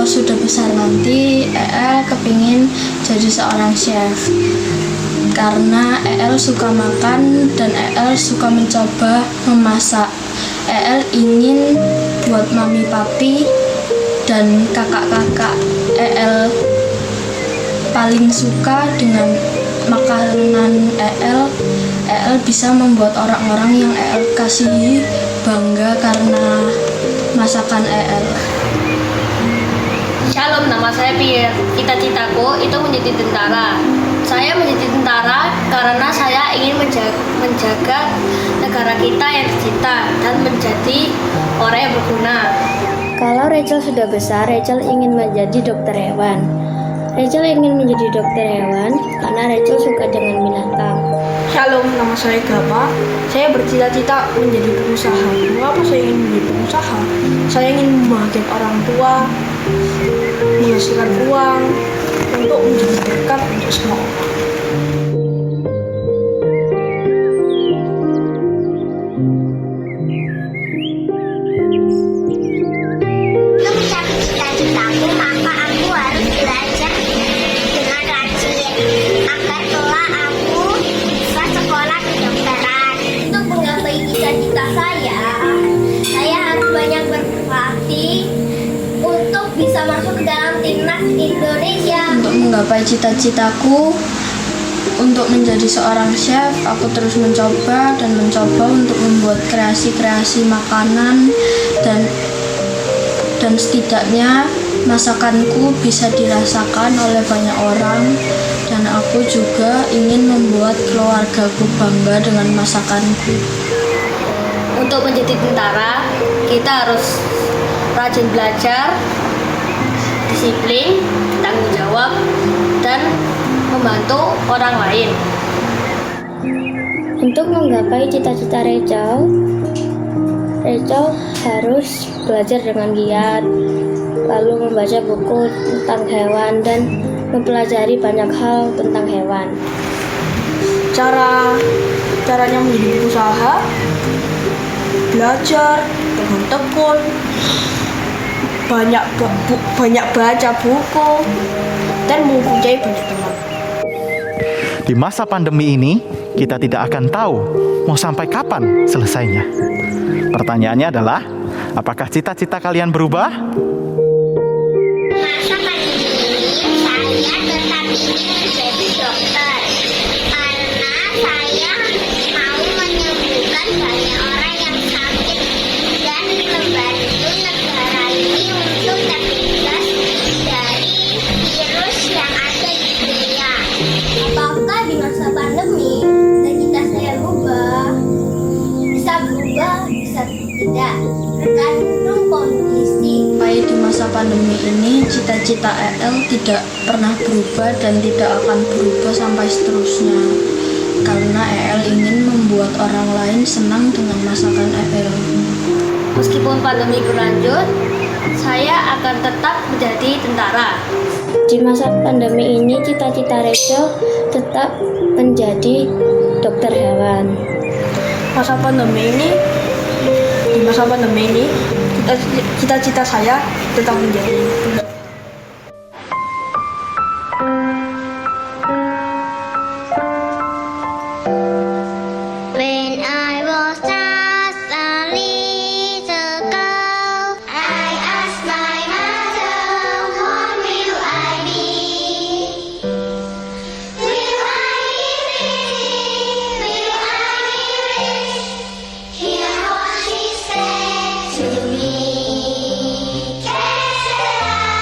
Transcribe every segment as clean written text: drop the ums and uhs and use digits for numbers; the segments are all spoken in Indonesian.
kalau sudah besar nanti EL kepingin jadi seorang chef. Karena EL suka makan dan EL suka mencoba memasak. EL ingin buat mami papi dan kakak-kakak EL paling suka dengan makanan EL bisa membuat orang-orang yang EL kasihi bangga karena masakan EL. Shalom, nama saya Pierre. Cita-citaku itu menjadi tentara. Saya menjadi tentara karena saya ingin menjaga negara kita yang tercinta dan menjadi orang yang berguna. Kalau Rachel sudah besar, Rachel ingin menjadi dokter hewan. Rachel ingin menjadi dokter hewan karena Rachel suka dengan binatang. Shalom, nama saya Gama. Saya bercita-cita menjadi pengusaha. Mengapa saya ingin menjadi pengusaha? Saya ingin membahagiakan orang tua, menghasilkan uang untuk menjadi berkat untuk semua orang. Untuk mencapai cita-citaku, maka aku harus belajar dengan rajin agar kelak aku bisa sekolah kedokteran. Untuk menggapai cita-cita saya harus banyak berlatih untuk bisa masuk ke dalam timnas Indonesia. Untuk menggapai cita-citaku untuk menjadi seorang chef, aku terus mencoba untuk membuat kreasi-kreasi makanan dan setidaknya masakanku bisa dirasakan oleh banyak orang, dan aku juga ingin membuat keluargaku bangga dengan masakanku. Untuk menjadi tentara, kita harus rajin belajar, disiplin, tanggung jawab, dan membantu orang lain. Untuk menggapai cita-cita Rachel harus belajar dengan giat, lalu membaca buku tentang hewan dan mempelajari banyak hal tentang hewan. Caranya menjadi usaha, belajar dengan tekun, banyak baca buku, dan mempunyai banyak teman. Di masa pandemi ini, kita tidak akan tahu mau sampai kapan selesainya. Pertanyaannya adalah, apakah cita-cita kalian berubah? Masa pandemi ini saya tetap ingin menjadi dokter karena saya mau menyembuhkan banyak orang yang sakit dan membantu negara ini untuk terbebas dari virus yang ada di dunia. Apakah di masa pandemi cita-cita saya berubah? Bisa berubah, bisa tidak, tergantung kondisi. Sampai di masa pandemi ini, cita-cita EL tidak pernah berubah dan tidak akan berubah sampai seterusnya. Karena EL ingin membuat orang lain senang dengan masakan EL. Meskipun pandemi berlanjut, saya akan tetap menjadi tentara. Di masa pandemi ini, cita-cita Rachel tetap menjadi dokter hewan. Di masa pandemi ini, cita-cita saya tetap menjadi When I was just a little girl, I asked my mother, what will I be? Will I be pretty? Will I be rich? Hear what she said to me. Que sera?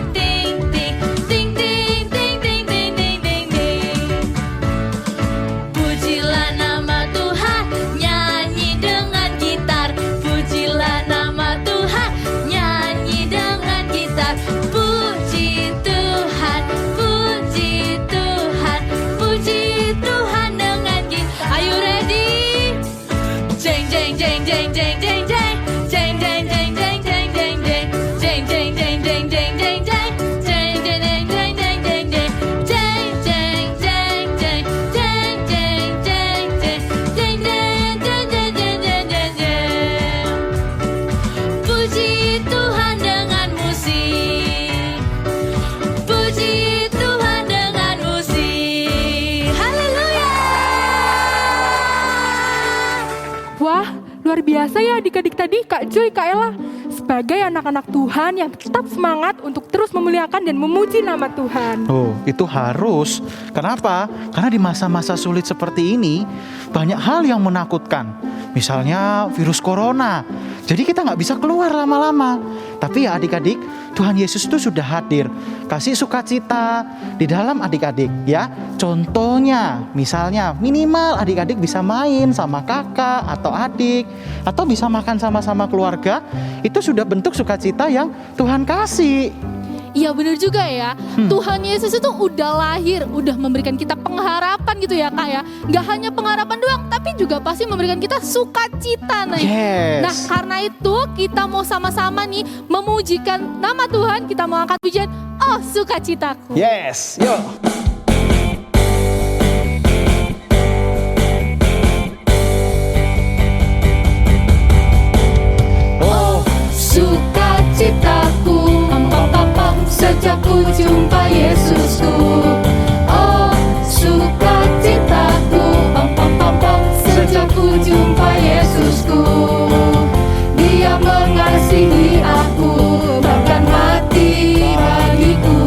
ting ting ting ting ting ting ting ting ting ting. Pujilah nama Tuhan, nyanyi dengan gitar. Pujilah nama Tuhan, nyanyi dengan gitar. Puji Tuhan, puji Tuhan, biasa ya adik-adik tadi, Kak Joy, Kak Ella. Sebagai anak-anak Tuhan yang tetap semangat untuk terus memuliakan dan memuji nama Tuhan. Oh, itu harus. Kenapa? Karena di masa-masa sulit seperti ini, banyak hal yang menakutkan. Misalnya virus corona. Jadi kita nggak bisa keluar lama-lama. Tapi ya adik-adik, Tuhan Yesus itu sudah hadir. Kasih sukacita di dalam adik-adik ya. Contohnya, misalnya minimal adik-adik bisa main sama kakak atau adik. Atau bisa makan sama-sama keluarga. Itu sudah bentuk sukacita yang Tuhan kasih. Iya benar juga ya, Tuhan Yesus itu udah lahir, udah memberikan kita pengharapan gitu ya Kak ya. Gak hanya pengharapan doang, tapi juga pasti memberikan kita sukacita nih. Yes. Nah karena itu kita mau sama-sama nih memujikan nama Tuhan, kita mau angkat pujian, oh sukacitaku. Yes, yuk. Sukacitaku, sejak ku jumpa Yesusku. Oh, sukacitaku, sejak ku jumpa Yesusku. Dia mengasihi aku, bahkan mati bagiku.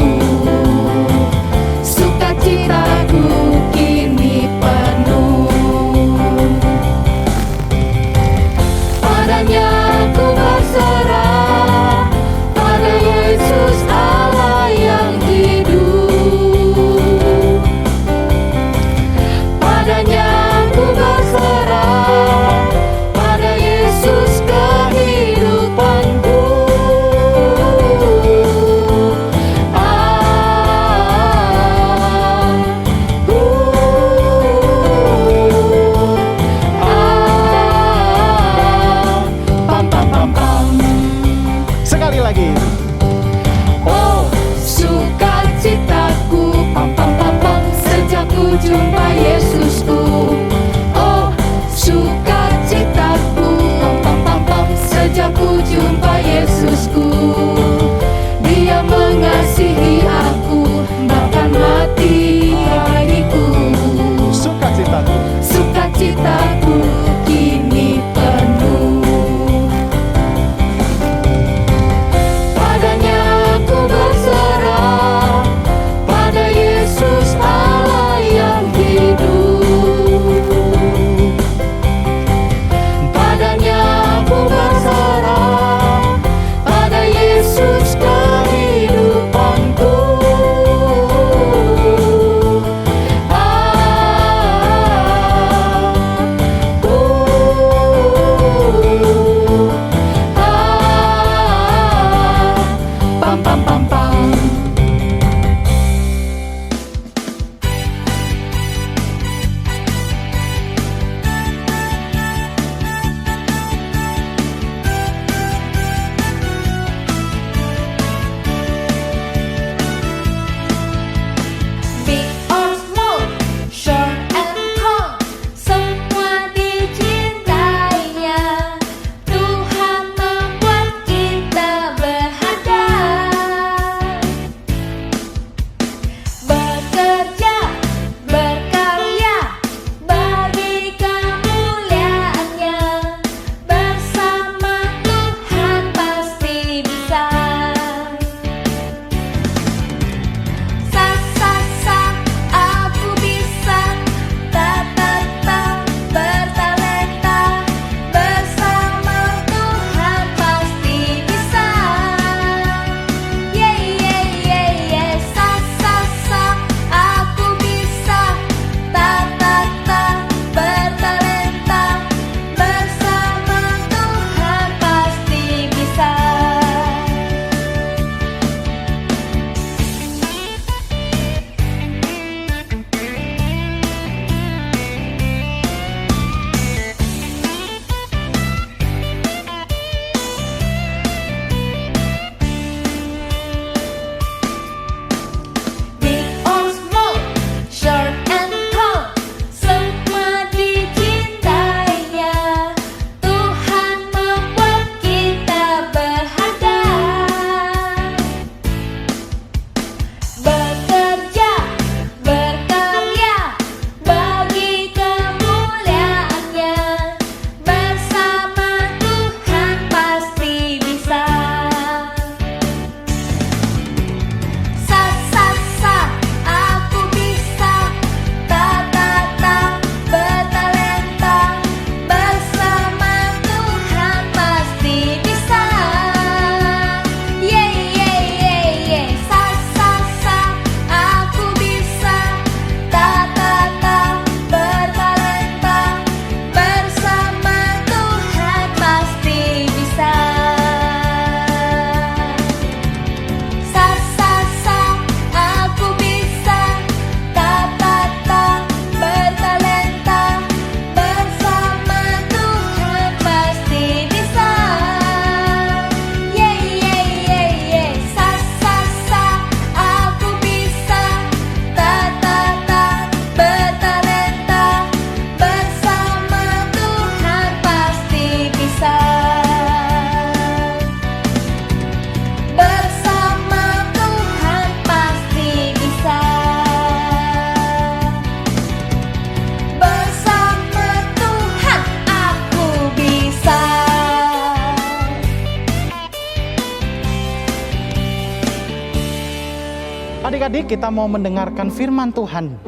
Adik-adik, kita mau mendengarkan firman Tuhan.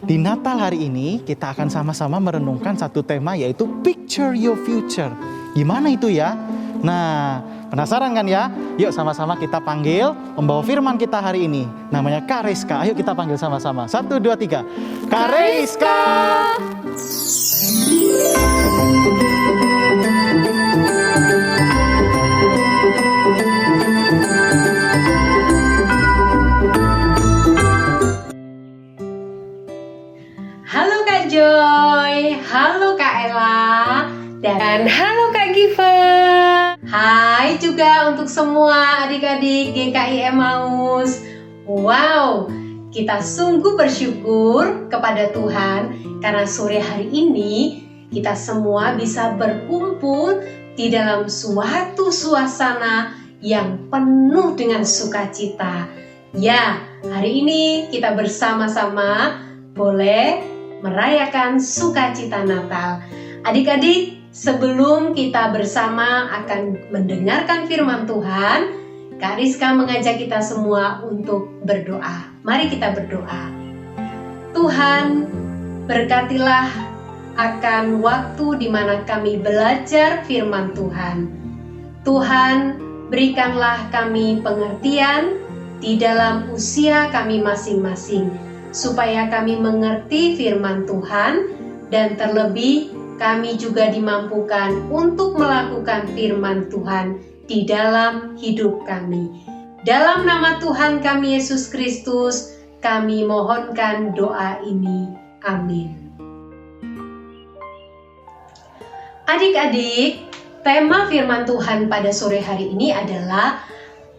Di Natal hari ini kita akan sama-sama merenungkan satu tema, yaitu Picture Your Future. Gimana itu ya? Nah, penasaran kan ya? Yuk sama-sama kita panggil pembawa firman kita hari ini. Namanya Kak Rizka. Ayo kita panggil sama-sama. 1, 2, 3. Kak Rizka! Halo Kak Joy, halo Kak Ella, dan halo Kak Giver. Hai juga untuk semua adik-adik GKI Emmaus. Wow, kita sungguh bersyukur kepada Tuhan karena sore hari ini kita semua bisa berkumpul di dalam suatu suasana yang penuh dengan sukacita. Ya, hari ini kita bersama-sama boleh merayakan sukacita Natal. Adik-adik, sebelum kita bersama akan mendengarkan firman Tuhan, Kak Rizka mengajak kita semua untuk berdoa. Mari kita berdoa. Tuhan, berkatilah akan waktu di mana kami belajar firman Tuhan. Tuhan, berikanlah kami pengertian di dalam usia kami masing-masing, supaya kami mengerti firman Tuhan, dan terlebih kami juga dimampukan untuk melakukan firman Tuhan di dalam hidup kami. Dalam nama Tuhan kami Yesus Kristus, kami mohonkan doa ini. Amin. Adik-adik, tema firman Tuhan pada sore hari ini adalah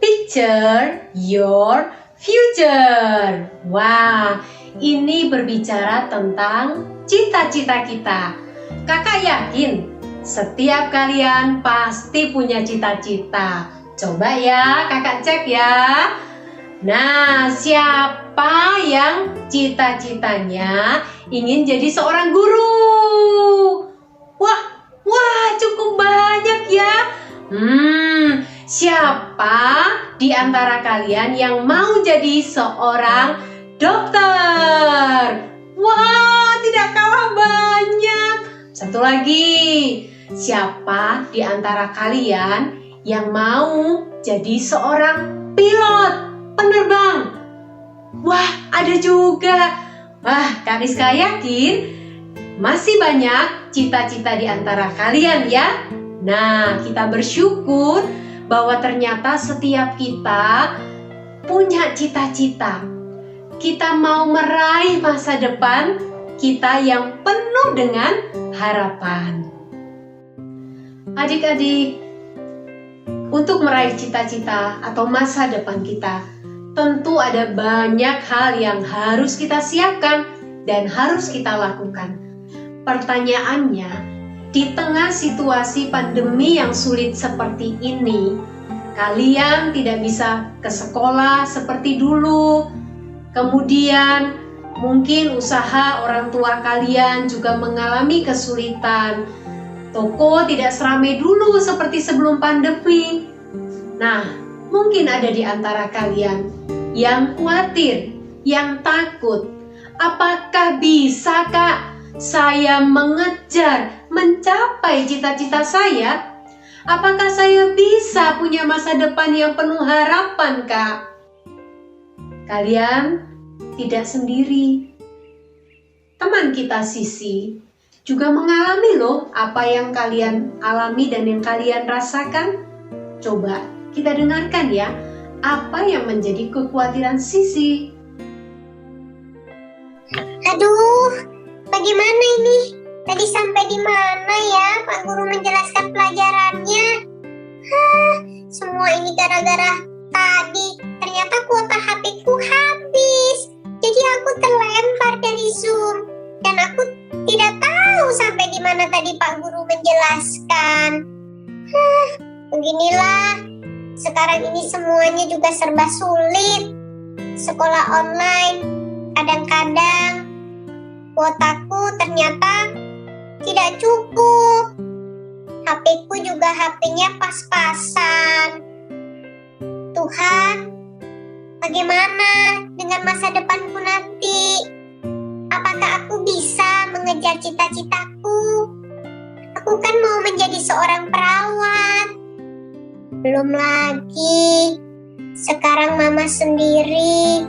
Picture Your Future. Wah, ini berbicara tentang cita-cita kita. Kakak yakin setiap kalian pasti punya cita-cita. Coba ya, kakak cek ya. Nah, siapa yang cita-citanya ingin jadi seorang guru? Wah, cukup banyak ya. Siapa di antara kalian yang mau jadi seorang dokter? Wah, tidak kalah banyak. Satu lagi, siapa di antara kalian yang mau jadi seorang pilot, penerbang? Wah, ada juga. Wah, Kak Rizka yakin masih banyak cita-cita di antara kalian ya. Nah, kita bersyukur bahwa ternyata setiap kita punya cita-cita. Kita mau meraih masa depan kita yang penuh dengan harapan. Adik-adik, untuk meraih cita-cita atau masa depan kita, tentu ada banyak hal yang harus kita siapkan dan harus kita lakukan. Pertanyaannya, di tengah situasi pandemi yang sulit seperti ini, kalian tidak bisa ke sekolah seperti dulu. Kemudian, mungkin usaha orang tua kalian juga mengalami kesulitan. Toko tidak seramai dulu seperti sebelum pandemi. Nah, mungkin ada di antara kalian yang khawatir, yang takut. Apakah bisa, Kak, saya mencapai cita-cita saya? Apakah saya bisa punya masa depan yang penuh harapan, Kak? Kalian tidak sendiri. Teman kita Sisi juga mengalami loh apa yang kalian alami dan yang kalian rasakan. Coba kita dengarkan ya, apa yang menjadi kekhawatiran Sisi. Aduh, bagaimana ini? Tadi sampai di mana ya Pak Guru menjelaskan pelajarannya? Semua ini gara-gara tadi. Ternyata kuota HP-ku habis. Jadi aku terlempar dari Zoom. Dan aku tidak tahu sampai di mana tadi Pak Guru menjelaskan. Beginilah. Sekarang ini semuanya juga serba sulit. Sekolah online. Kadang-kadang kuotaku ternyata tidak cukup. HP-ku juga HP-nya pas-pasan. Tuhan, Bagaimana dengan masa depanku nanti? Apakah aku bisa mengejar cita-citaku? Aku kan mau menjadi seorang perawat. Belum lagi, sekarang mama sendiri,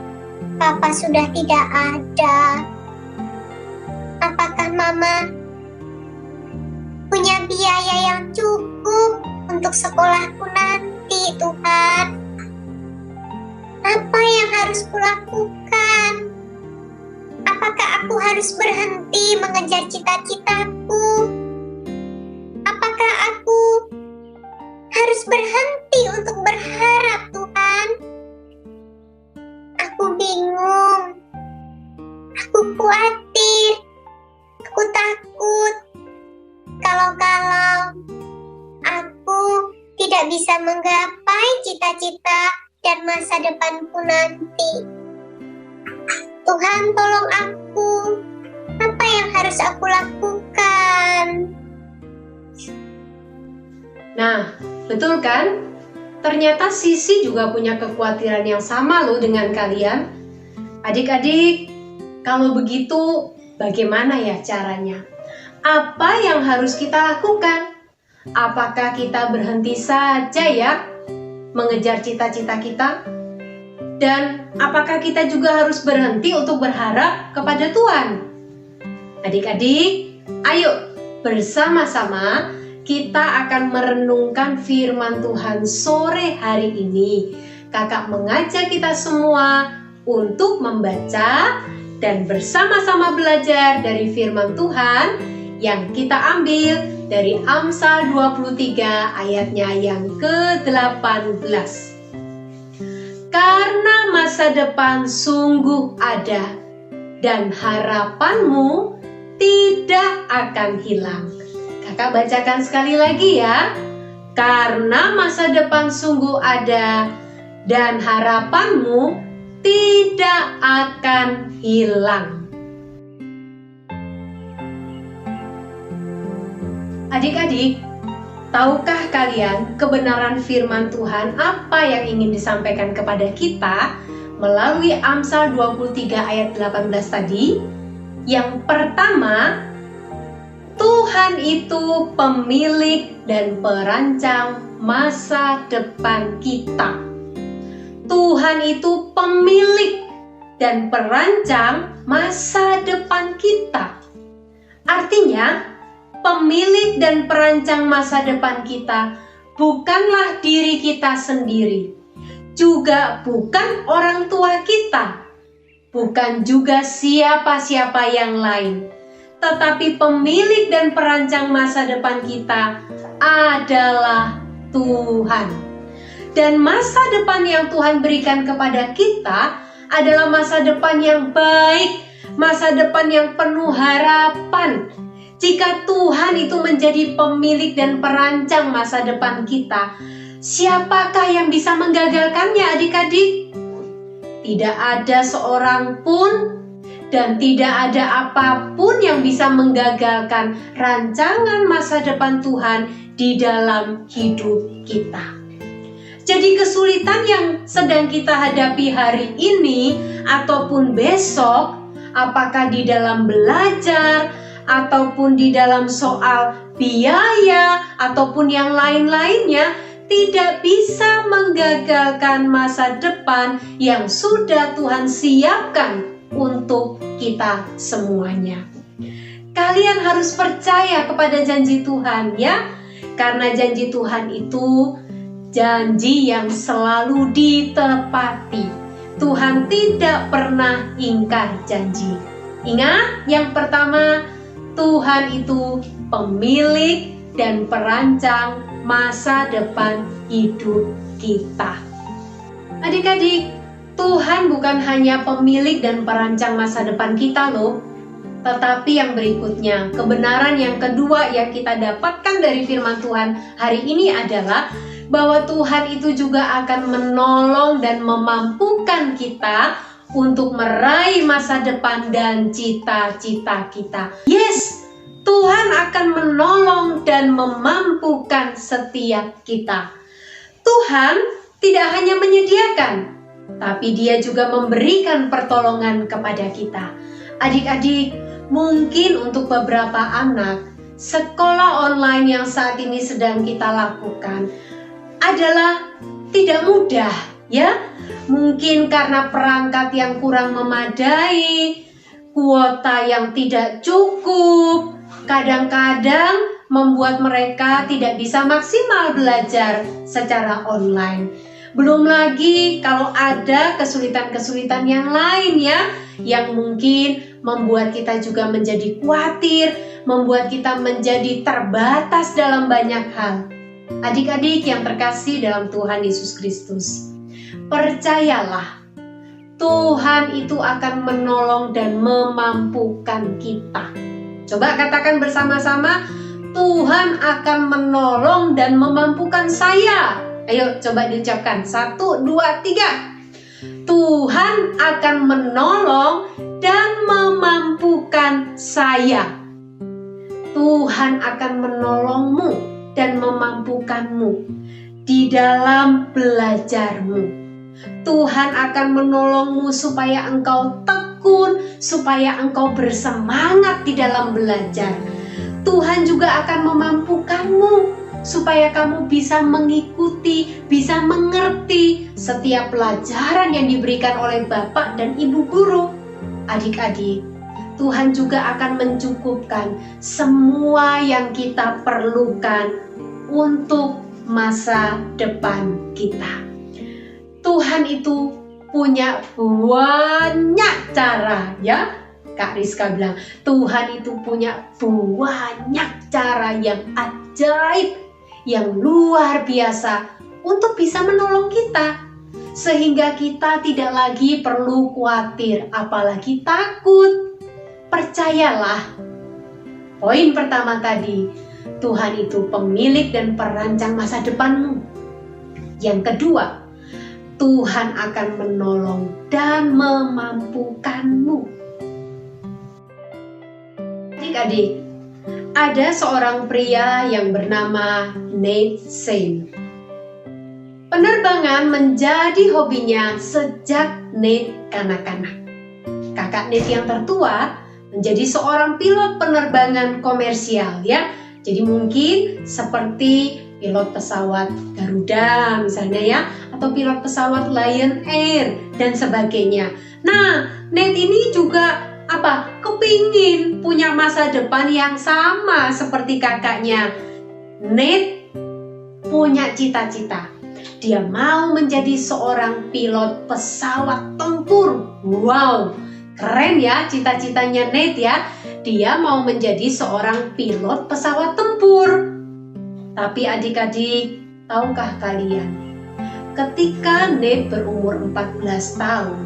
papa sudah tidak ada. Apakah mama punya biaya yang cukup untuk sekolahku nanti, Tuhan? Apa yang harus kulakukan? Apakah aku harus berhenti mengejar cita-citaku? Apakah aku harus berhenti untuk berharap, Tuhan? Aku bingung. Aku khawatir. Aku takut. Kalau aku tidak bisa menggapai cita-cita dan masa depanku nanti. Tuhan, tolong aku. Apa yang harus aku lakukan? Nah, betul kan? Ternyata Sisi juga punya kekhawatiran yang sama loh dengan kalian. Adik-adik, kalau begitu bagaimana ya caranya? Apa yang harus kita lakukan? Apakah kita berhenti saja ya mengejar cita-cita kita? Dan apakah kita juga harus berhenti untuk berharap kepada Tuhan? Adik-adik, ayo bersama-sama kita akan merenungkan firman Tuhan sore hari ini. Kakak mengajak kita semua untuk membaca dan bersama-sama belajar dari firman Tuhan yang kita ambil dari Amsal 23 ayatnya yang ke-18. Karena masa depan sungguh ada dan harapanmu tidak akan hilang. Kakak bacakan sekali lagi ya. Karena masa depan sungguh ada dan harapanmu tidak akan hilang. Adik-adik, tahukah kalian kebenaran firman Tuhan apa yang ingin disampaikan kepada kita melalui Amsal 23 ayat 18 tadi? Yang pertama, Tuhan itu pemilik dan perancang masa depan kita. Tuhan itu pemilik dan perancang masa depan kita. Artinya, pemilik dan perancang masa depan kita bukanlah diri kita sendiri, juga bukan orang tua kita, bukan juga siapa-siapa yang lain, tetapi pemilik dan perancang masa depan kita adalah Tuhan. Dan masa depan yang Tuhan berikan kepada kita adalah masa depan yang baik, masa depan yang penuh harapan. Jika Tuhan itu menjadi pemilik dan perancang masa depan kita, siapakah yang bisa menggagalkannya, adik-adik? Tidak ada seorang pun dan tidak ada apapun yang bisa menggagalkan rancangan masa depan Tuhan di dalam hidup kita. Jadi kesulitan yang sedang kita hadapi hari ini ataupun besok, apakah di dalam belajar, ataupun di dalam soal biaya, ataupun yang lain-lainnya, tidak bisa menggagalkan masa depan yang sudah Tuhan siapkan untuk kita semuanya. Kalian harus percaya kepada janji Tuhan ya, karena janji Tuhan itu janji yang selalu ditepati. Tuhan tidak pernah ingkar janji. Ingat, yang pertama, Tuhan itu pemilik dan perancang masa depan hidup kita. Adik-adik, Tuhan bukan hanya pemilik dan perancang masa depan kita loh. Tetapi yang berikutnya, kebenaran yang kedua yang kita dapatkan dari firman Tuhan hari ini adalah bahwa Tuhan itu juga akan menolong dan memampukan kita untuk meraih masa depan dan cita-cita kita. Yes, Tuhan akan menolong dan memampukan setiap kita. Tuhan tidak hanya menyediakan, tapi Dia juga memberikan pertolongan kepada kita. Adik-adik, mungkin untuk beberapa anak, sekolah online yang saat ini sedang kita lakukan adalah tidak mudah, ya. Mungkin karena perangkat yang kurang memadai, kuota yang tidak cukup, kadang-kadang membuat mereka tidak bisa maksimal belajar secara online. Belum lagi kalau ada kesulitan-kesulitan yang lain ya, yang mungkin membuat kita juga menjadi khawatir, membuat kita menjadi terbatas dalam banyak hal. Adik-adik yang terkasih dalam Tuhan Yesus Kristus, percayalah, Tuhan itu akan menolong dan memampukan kita. Coba katakan bersama-sama, Tuhan akan menolong dan memampukan saya. Ayo coba diucapkan. 1, 2, 3. Tuhan akan menolong dan memampukan saya. Tuhan akan menolongmu dan memampukanmu di dalam belajarmu. Tuhan akan menolongmu supaya engkau tekun, supaya engkau bersemangat di dalam belajar. Tuhan juga akan memampukanmu supaya kamu bisa mengikuti, bisa mengerti setiap pelajaran yang diberikan oleh Bapak dan Ibu guru. Adik-adik, Tuhan juga akan mencukupkan semua yang kita perlukan untuk masa depan kita. Tuhan itu punya banyak cara, ya. Kak Rizka bilang, Tuhan itu punya banyak cara yang ajaib, yang luar biasa untuk bisa menolong kita. Sehingga kita tidak lagi perlu khawatir, apalagi takut. Percayalah, poin pertama tadi, Tuhan itu pemilik dan perancang masa depanmu. Yang kedua, Tuhan akan menolong dan memampukanmu. Adik-adik, ada seorang pria yang bernama Nate Saint. Penerbangan menjadi hobinya sejak Nate kanak-kanak. Kakak Nate yang tertua menjadi seorang pilot penerbangan komersial, ya. Jadi mungkin seperti pilot pesawat Garuda misalnya ya, atau pilot pesawat Lion Air dan sebagainya. Nah, Nate ini juga kepingin punya masa depan yang sama seperti kakaknya. Nate punya cita-cita. Dia mau menjadi seorang pilot pesawat tempur. Wow, keren ya cita-citanya Nate ya. Dia mau menjadi seorang pilot pesawat tempur. Tapi adik-adik, tahukah kalian? Ketika Nate berumur 14 tahun,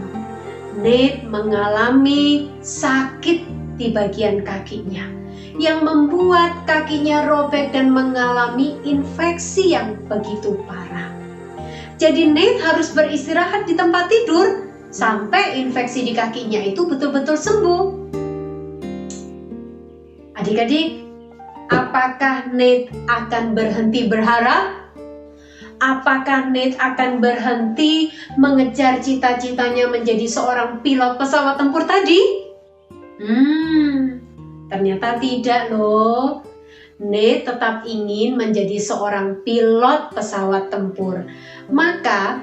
Nate mengalami sakit di bagian kakinya yang membuat kakinya robek dan mengalami infeksi yang begitu parah. Jadi Nate harus beristirahat di tempat tidur sampai infeksi di kakinya itu betul-betul sembuh. Adik-adik, apakah Nate akan berhenti berharap? Apakah Nate akan berhenti mengejar cita-citanya menjadi seorang pilot pesawat tempur tadi? Ternyata tidak loh. Nate tetap ingin menjadi seorang pilot pesawat tempur. Maka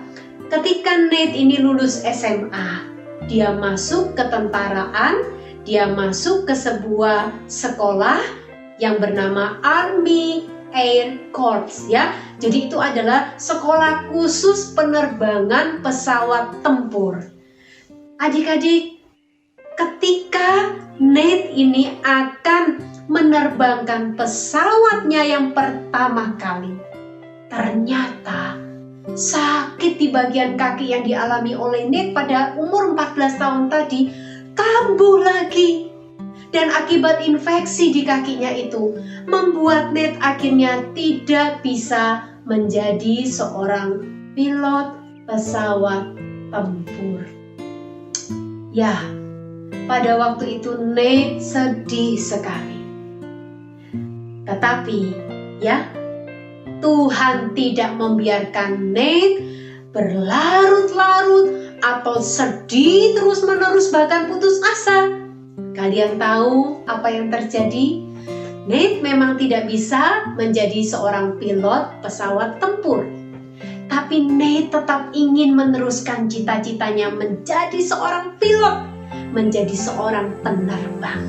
ketika Nate ini lulus SMA, dia masuk ke ketentaraan, dia masuk ke sebuah sekolah yang bernama Army Air Corps, ya. Jadi itu adalah sekolah khusus penerbangan pesawat tempur. Adik-adik, ketika Nate ini akan menerbangkan pesawatnya yang pertama kali, ternyata sakit di bagian kaki yang dialami oleh Nate pada umur 14 tahun tadi kambuh lagi. Dan akibat infeksi di kakinya itu membuat Nate akhirnya tidak bisa menjadi seorang pilot pesawat tempur. Ya, pada waktu itu Nate sedih sekali. Tetapi ya, Tuhan tidak membiarkan Nate berlarut-larut atau sedih terus-menerus bahkan putus asa. Kalian tahu apa yang terjadi? Nate memang tidak bisa menjadi seorang pilot pesawat tempur. Tapi Nate tetap ingin meneruskan cita-citanya menjadi seorang pilot, menjadi seorang penerbang.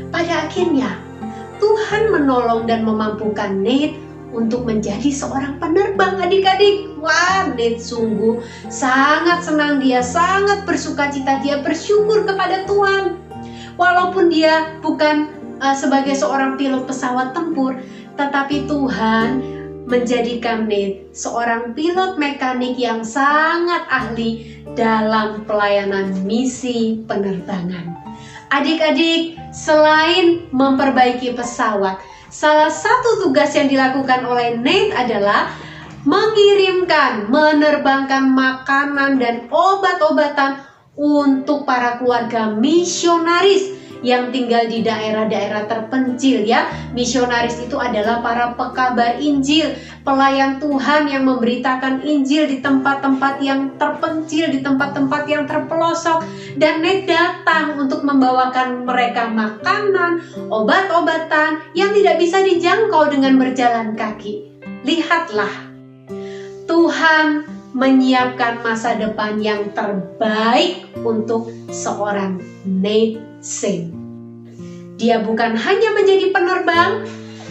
Pada akhirnya, Tuhan menolong dan memampukan Nate untuk menjadi seorang penerbang, adik-adik. Wah, Nate sungguh sangat senang, dia sangat bersukacita, dia bersyukur kepada Tuhan. Walaupun dia bukan sebagai seorang pilot pesawat tempur, tetapi Tuhan menjadikan Nate seorang pilot mekanik yang sangat ahli dalam pelayanan misi penerbangan. Adik-adik, selain memperbaiki pesawat, salah satu tugas yang dilakukan oleh Nate adalah mengirimkan, menerbangkan makanan dan obat-obatan untuk para keluarga misionaris yang tinggal di daerah-daerah terpencil ya. Misionaris itu adalah para pekabar Injil, pelayan Tuhan yang memberitakan Injil di tempat-tempat yang terpencil, di tempat-tempat yang terpelosok. Dan Nate datang untuk membawakan mereka makanan, obat-obatan yang tidak bisa dijangkau dengan berjalan kaki. Lihatlah, Tuhan menyiapkan masa depan yang terbaik untuk seorang Nate Saint. Dia bukan hanya menjadi penerbang,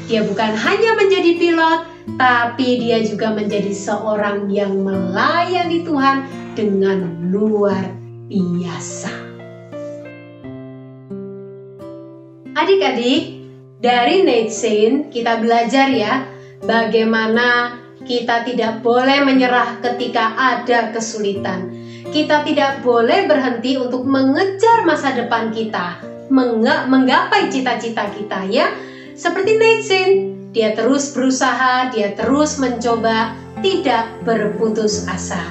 dia bukan hanya menjadi pilot, tapi dia juga menjadi seorang yang melayani Tuhan dengan luar biasa. Adik-adik, dari Nate Saint kita belajar ya, bagaimana kita tidak boleh menyerah ketika ada kesulitan. Kita tidak boleh berhenti untuk mengejar masa depan kita, menggapai cita-cita kita ya. Seperti Nate Saint, dia terus berusaha, dia terus mencoba, tidak berputus asa.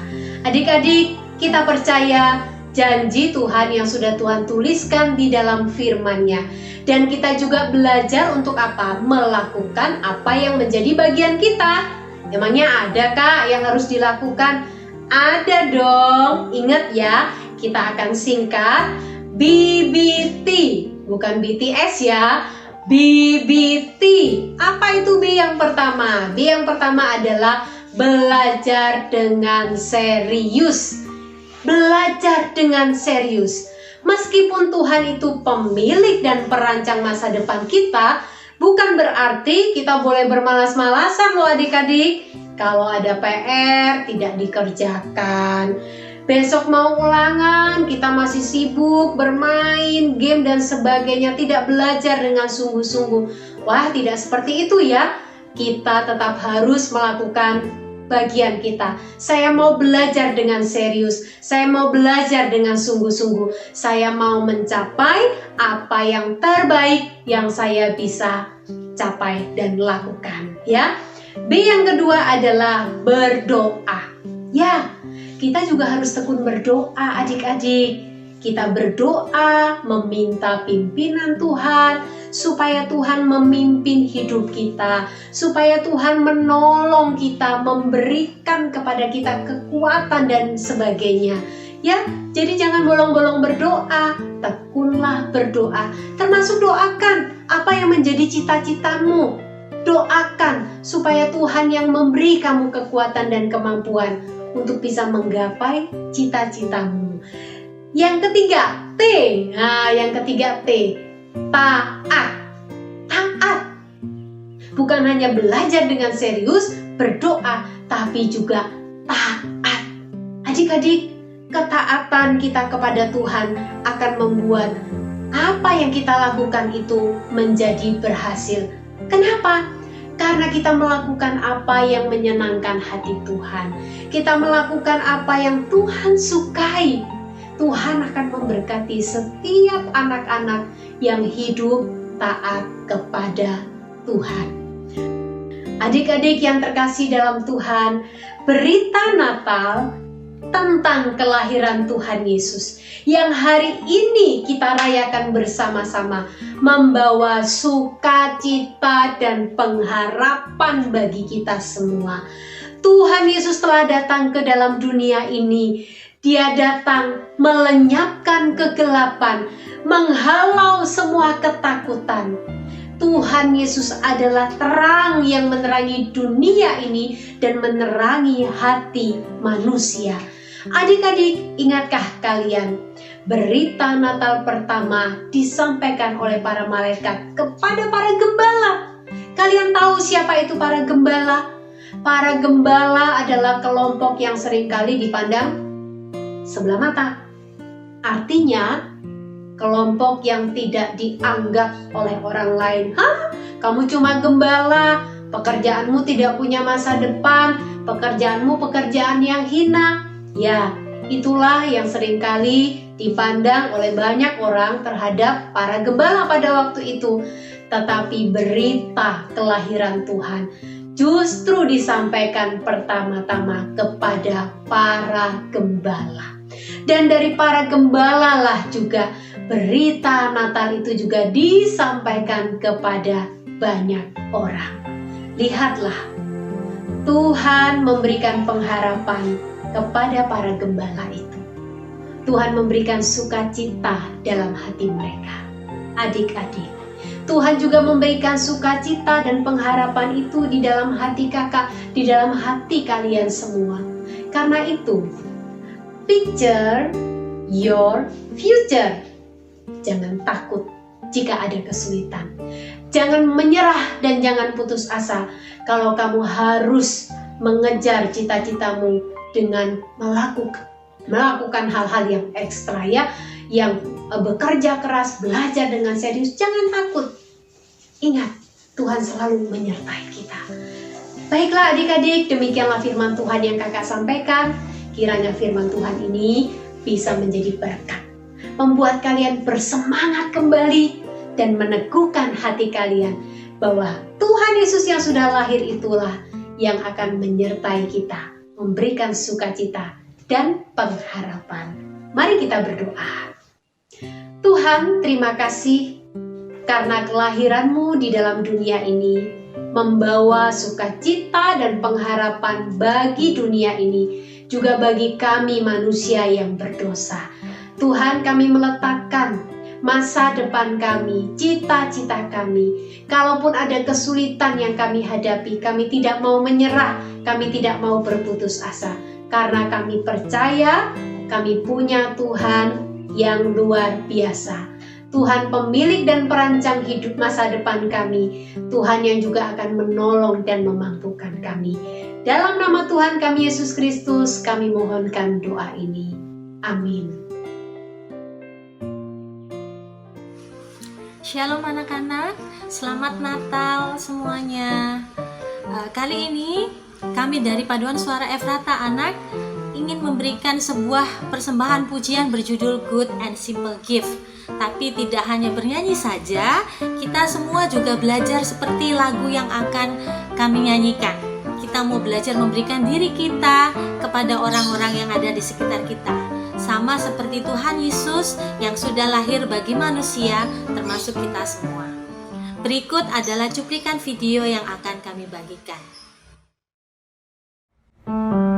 Adik-adik, kita percaya janji Tuhan yang sudah Tuhan tuliskan di dalam firman-Nya. Dan kita juga belajar untuk apa? Melakukan apa yang menjadi bagian kita. Emangnya ada Kak yang harus dilakukan? Ada dong. Ingat ya, kita akan singkat BBT, bukan BTS ya. BBT. Apa itu B yang pertama? B yang pertama adalah belajar dengan serius. Belajar dengan serius. Meskipun Tuhan itu pemilik dan perancang masa depan kita, bukan berarti kita boleh bermalas-malasan loh adik-adik. Kalau ada PR tidak dikerjakan. Besok mau ulangan, kita masih sibuk bermain, game dan sebagainya, tidak belajar dengan sungguh-sungguh. Wah, tidak seperti itu ya. Kita tetap harus melakukan bagian kita. Saya mau belajar dengan serius, saya mau belajar dengan sungguh-sungguh. Saya mau mencapai apa yang terbaik yang saya bisa capai dan lakukan ya. B yang kedua adalah berdoa. Ya, kita juga harus tekun berdoa adik-adik. Kita berdoa meminta pimpinan Tuhan supaya Tuhan memimpin hidup kita, supaya Tuhan menolong kita, memberikan kepada kita kekuatan dan sebagainya. Ya, jadi jangan bolong-bolong berdoa, tekunlah berdoa. Termasuk doakan apa yang menjadi cita-citamu. Doakan supaya Tuhan yang memberi kamu kekuatan dan kemampuan untuk bisa menggapai cita-citamu. Yang ketiga, T. Nah, yang ketiga T. Taat. Taat. Bukan hanya belajar dengan serius, berdoa, tapi juga taat. Adik-adik, ketaatan kita kepada Tuhan akan membuat apa yang kita lakukan itu menjadi berhasil. Kenapa? Karena kita melakukan apa yang menyenangkan hati Tuhan. Kita melakukan apa yang Tuhan sukai. Tuhan akan memberkati setiap anak-anak yang hidup taat kepada Tuhan. Adik-adik yang terkasih dalam Tuhan, berita Natal tentang kelahiran Tuhan Yesus yang hari ini kita rayakan bersama-sama membawa sukacita dan pengharapan bagi kita semua. Tuhan Yesus telah datang ke dalam dunia ini Dia datang melenyapkan kegelapan, menghalau semua ketakutan. Tuhan Yesus adalah terang yang menerangi dunia ini dan menerangi hati manusia. Adik-adik, ingatkah kalian berita Natal pertama disampaikan oleh para malaikat kepada para gembala? Kalian tahu siapa itu para gembala? Para gembala adalah kelompok yang seringkali dipandang sebelah mata. Artinya, kelompok yang tidak dianggap oleh orang lain. Kamu cuma gembala, pekerjaanmu tidak punya masa depan, pekerjaanmu pekerjaan yang hina. Ya, itulah yang seringkali dipandang oleh banyak orang terhadap para gembala pada waktu itu. Tetapi berita kelahiran Tuhan justru disampaikan pertama-tama kepada para gembala. Dan dari para gembala lah juga berita Natal itu juga disampaikan kepada banyak orang. Lihatlah, Tuhan memberikan pengharapan kepada para gembala itu. Tuhan memberikan sukacita dalam hati mereka. Adik-adik, Tuhan juga memberikan sukacita dan pengharapan itu di dalam hati kakak, di dalam hati kalian semua. Karena itu, picture your future. Jangan takut jika ada kesulitan. Jangan menyerah dan jangan putus asa kalau kamu harus mengejar cita-citamu dengan melakukan hal-hal yang ekstra ya, yang bekerja keras, belajar dengan serius. Jangan takut. Ingat, Tuhan selalu menyertai kita. Baiklah adik-adik, demikianlah firman Tuhan yang kakak sampaikan. Kiranya firman Tuhan ini bisa menjadi berkat, membuat kalian bersemangat kembali dan meneguhkan hati kalian bahwa Tuhan Yesus yang sudah lahir itulah yang akan menyertai kita, memberikan sukacita dan pengharapan. Mari kita berdoa. Tuhan, terima kasih karena kelahiran-Mu di dalam dunia ini membawa sukacita dan pengharapan bagi dunia ini, juga bagi kami manusia yang berdosa. Tuhan, kami meletakkan masa depan kami, cita-cita kami. Kalaupun ada kesulitan yang kami hadapi, kami tidak mau menyerah, kami tidak mau berputus asa. Karena kami percaya kami punya Tuhan yang luar biasa. Tuhan pemilik dan perancang hidup masa depan kami. Tuhan yang juga akan menolong dan memampukan kami. Dalam nama Tuhan kami Yesus Kristus, kami mohonkan doa ini. Amin. Shalom anak-anak, selamat Natal semuanya. Kali ini kami dari Paduan Suara Efrata Anak ingin memberikan sebuah persembahan pujian berjudul Good and Simple Gift. Tapi tidak hanya bernyanyi saja, kita semua juga belajar seperti lagu yang akan kami nyanyikan. Kita mau belajar memberikan diri kita kepada orang-orang yang ada di sekitar kita. Sama seperti Tuhan Yesus yang sudah lahir bagi manusia, termasuk kita semua. Berikut adalah cuplikan video yang akan kami bagikan. Great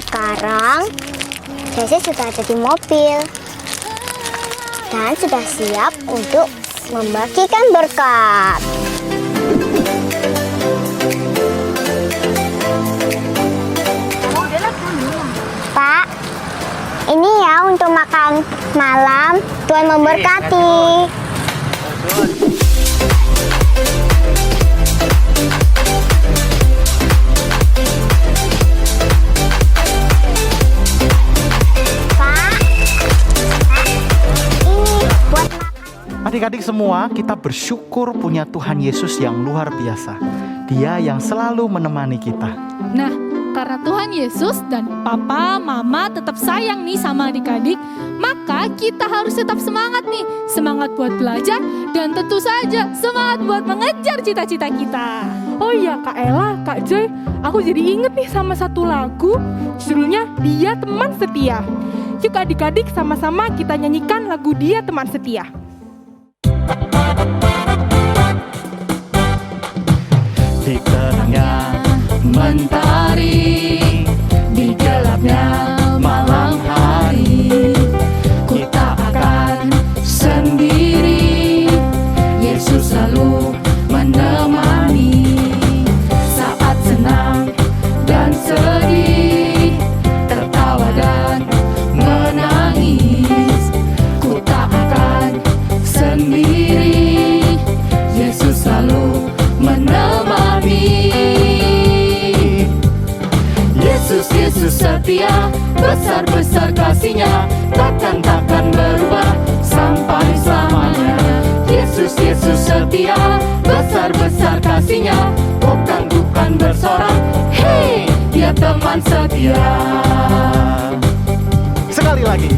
Sekarang Reza sudah ada di mobil dan sudah siap untuk membagikan berkat. Pak, ini ya untuk makan malam. Tuhan memberkati. Adik-adik semua, kita bersyukur punya Tuhan Yesus yang luar biasa. Dia yang selalu menemani kita. Nah, karena Tuhan Yesus dan papa, mama tetap sayang nih sama adik-adik, maka kita harus tetap semangat nih. Semangat buat belajar dan tentu saja semangat buat mengejar cita-cita kita. Oh iya Kak Ella, Kak Joy, aku jadi inget nih sama satu lagu, judulnya Dia Teman Setia. Yuk adik-adik sama-sama kita nyanyikan lagu Dia Teman Setia. Di terangnya mentari, di gelapnya malam hari, ku tak akan sendiri. Yesus selalu menemani saat senang dan sedih, tertawa dan menangis. Ku tak akan sendiri. Yesus selalu menemani. Yesus setia, besar-besar kasih-Nya, takkan berubah sampai selamanya. Yesus setia, besar-besar kasih-Nya, bukan bersorak, hei, Dia teman setia. Sekali lagi.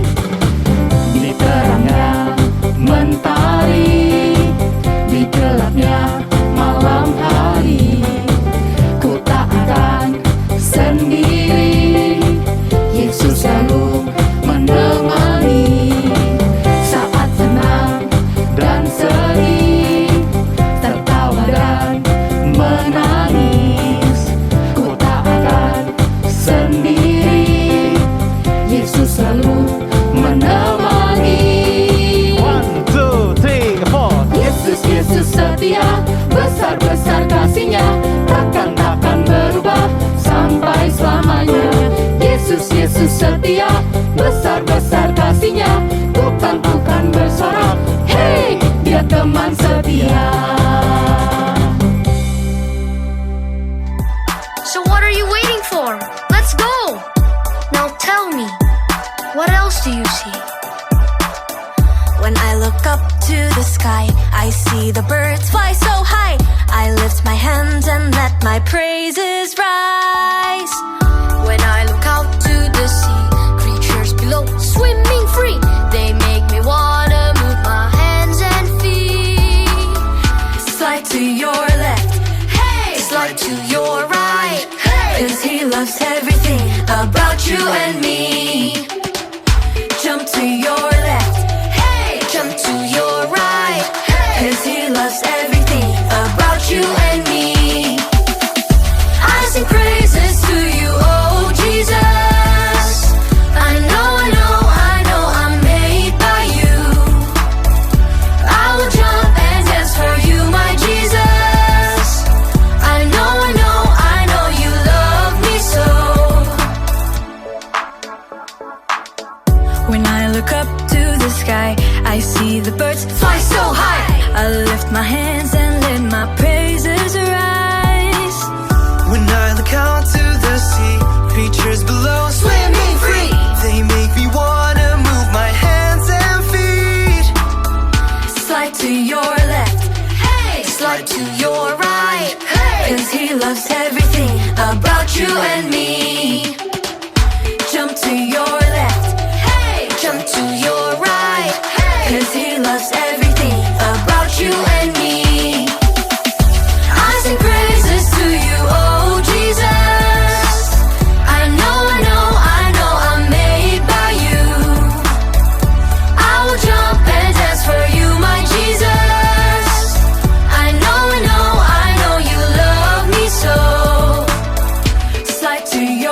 Di terangnya mentari, di gelapnya malam hari, ku tak akan sendiri. Yesus selalu menemani saat senang dan sedih, tertawa dan menangis. Ku tak akan sendiri. Yesus selalu menemani. 1, 2, 3, 4. Yesus setia, besar-besar kasih-Nya, takkan berubah sampai selamanya. Yesus setia, besar-besar kasih-Nya, bukan bersorak, hei, Dia teman setia. So what are you waiting for? Let's go! Now tell me, what else do you see? When I look up to the sky, I see the birds fly so high. I lift my hands and let my praises rise. When I look out to the sea, creatures below swimming free. They make me wanna move my hands and feet. Slide to your left, hey. Slide to your right, hey. 'Cause He loves everything about you and me. Jump to your left, hey. Jump to your right, hey. 'Cause He loves everything about you and me. I sing praises to you, oh Jesus. I know I'm made by you. I will jump and dance for you, my Jesus. I know you love me so. When I look up to the sky, I see the birds fly so high. I lift my hands and let my praises rise. When I look out to the sea, creatures below Swimming free. they make me wanna move my hands and feet. Slide to your left, hey. Slide to your right, hey. 'Cause He loves everything about you and me. Jump to your left, hey. Jump to your right, hey. 'Cause He loves everything about you and me. I sing praises to you, oh Jesus. I know I'm made by you. I will jump and dance for you, my Jesus. I know you love me so. Slide to your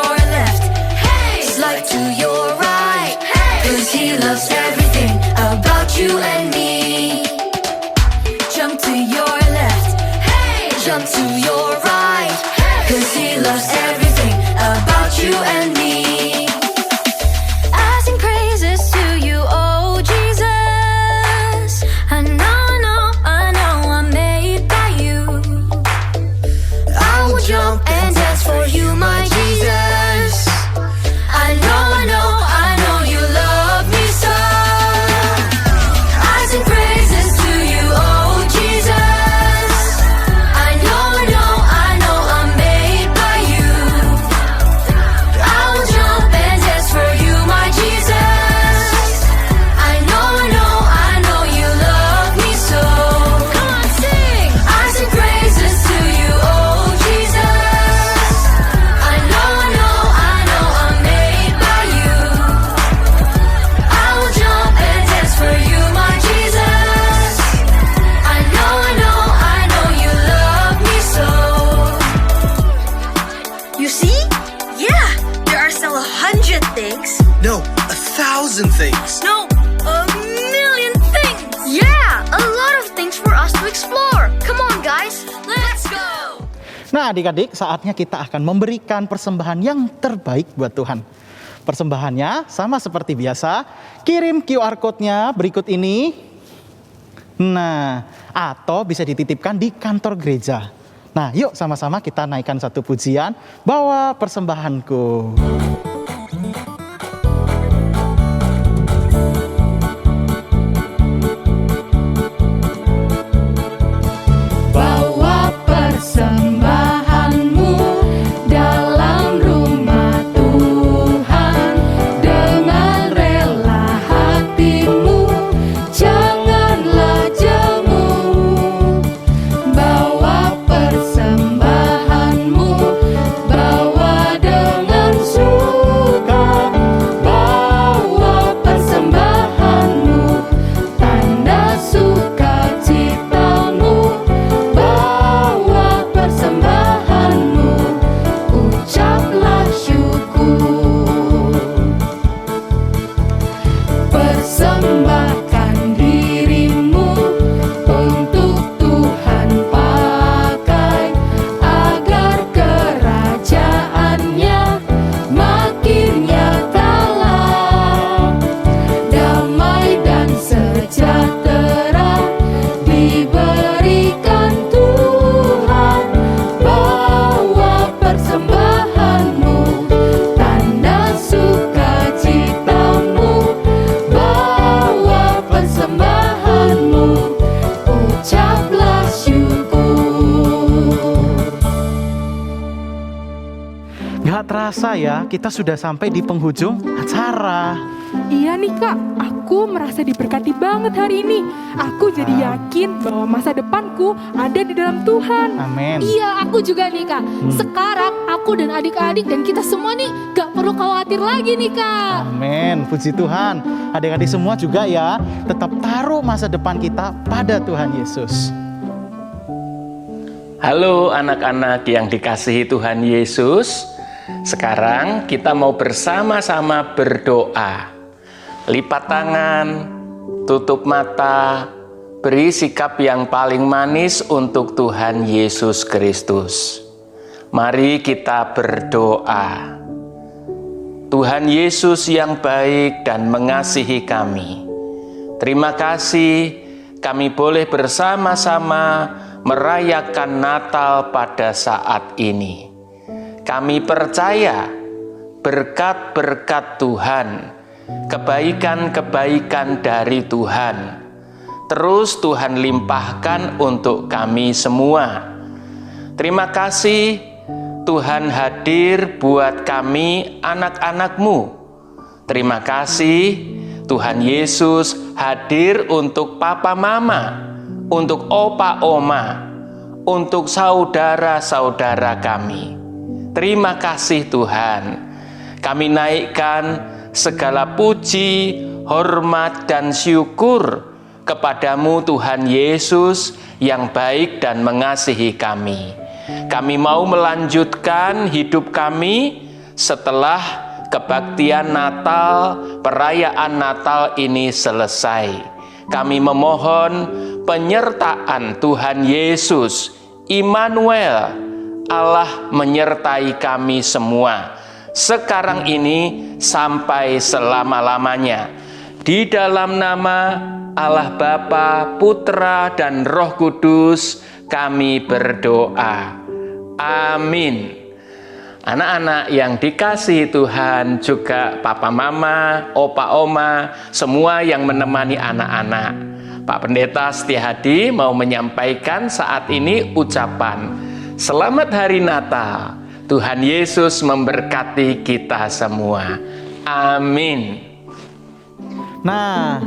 100 things? No, 1,000 things. No, a million things! Yeah, a lot of things for us to explore. Come on, guys, let's go! Nah adik-adik, saatnya kita akan memberikan persembahan yang terbaik buat Tuhan. Persembahannya sama seperti biasa, kirim QR code-nya berikut ini. Nah, atau bisa dititipkan di kantor gereja. Nah, yuk sama-sama kita naikkan satu pujian, bawa persembahanku. Bawa persembahanmu dalam rumah Tuhan dengan rela hatimu, janganlah jemu. Bawa persembahanmu, bawa dengan suka. Bawa persembahanmu, tanda sukacitamu. Bawa persembahanmu, ucaplah syukur. Persembahkan dirimu untuk Tuhan pakai, agar kerajaannya makin nyatalah. Damai dan sejahtera diberikan Tuhan. Bawa persembahanmu, tanda sukacitamu. Bawa persembahanmu, ucaplah syukur. Gak terasa ya, kita sudah sampai di penghujung acara. Iya nih Kak, aku merasa diberkati banget hari ini. Aku jadi yakin bahwa masa depanku ada di dalam Tuhan. Amin. Iya, aku juga nih Kak. Sekarang aku dan adik-adik dan kita semua nih gak perlu khawatir lagi nih Kak. Amin, puji Tuhan. Adik-adik semua juga ya, tetap taruh masa depan kita pada Tuhan Yesus. Halo anak-anak yang dikasihi Tuhan Yesus. Sekarang kita mau bersama-sama berdoa. Lipat tangan, tutup mata, beri sikap yang paling manis untuk Tuhan Yesus Kristus. Mari kita berdoa. Tuhan Yesus yang baik dan mengasihi kami, terima kasih kami boleh bersama-sama merayakan Natal pada saat ini. Kami percaya berkat-berkat Tuhan, kebaikan-kebaikan dari Tuhan, terus Tuhan limpahkan untuk kami semua. Terima kasih Tuhan hadir buat kami anak-anak-Mu. Terima kasih Tuhan Yesus hadir untuk papa mama, untuk opa oma, untuk saudara-saudara kami. Terima kasih Tuhan. Kami naikkan segala puji, hormat, dan syukur kepadamu Tuhan Yesus yang baik dan mengasihi kami. Kami mau melanjutkan hidup kami setelah kebaktian Natal, perayaan Natal ini selesai. Kami memohon penyertaan Tuhan Yesus, Immanuel, Allah menyertai kami semua, sekarang ini sampai selama-lamanya. Di dalam nama Allah Bapa, Putra, dan Roh Kudus, kami berdoa. Amin. Anak-anak yang dikasihi Tuhan, juga papa mama, opa oma, semua yang menemani anak-anak. Pak Pendeta Setiahadi mau menyampaikan saat ini ucapan Selamat Hari Natal. Tuhan Yesus memberkati kita semua. Amin. Nah,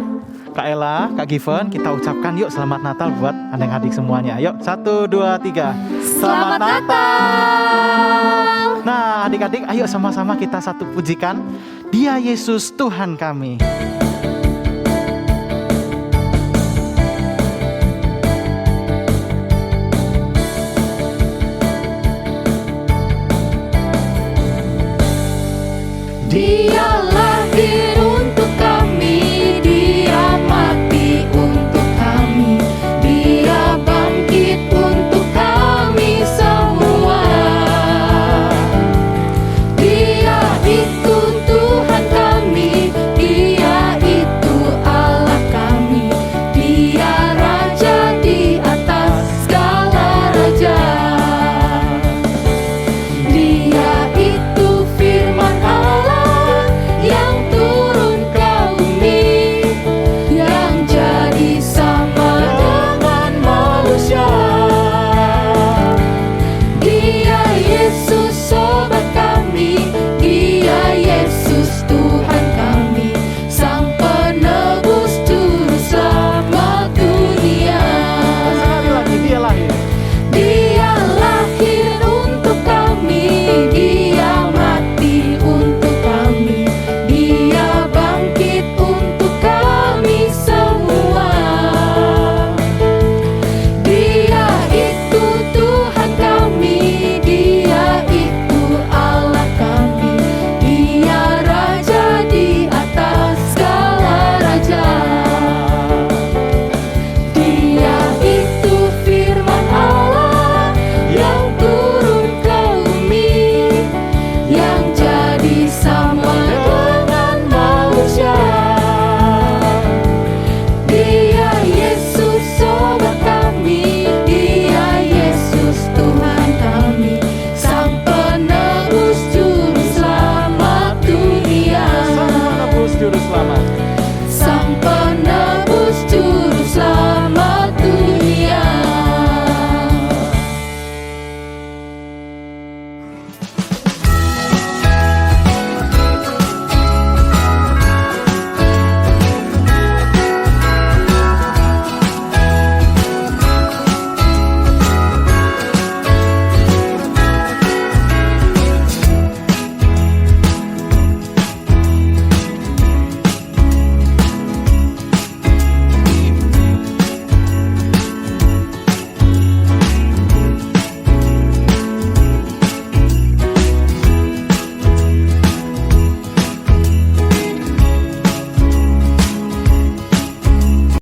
Kak Ella, Kak Given, kita ucapkan yuk selamat Natal buat adik-adik semuanya. Yuk, 1, 2, 3. Selamat Natal. Nah, adik-adik, ayo sama-sama kita satu pujikan. Dia Yesus Tuhan kami. Dialah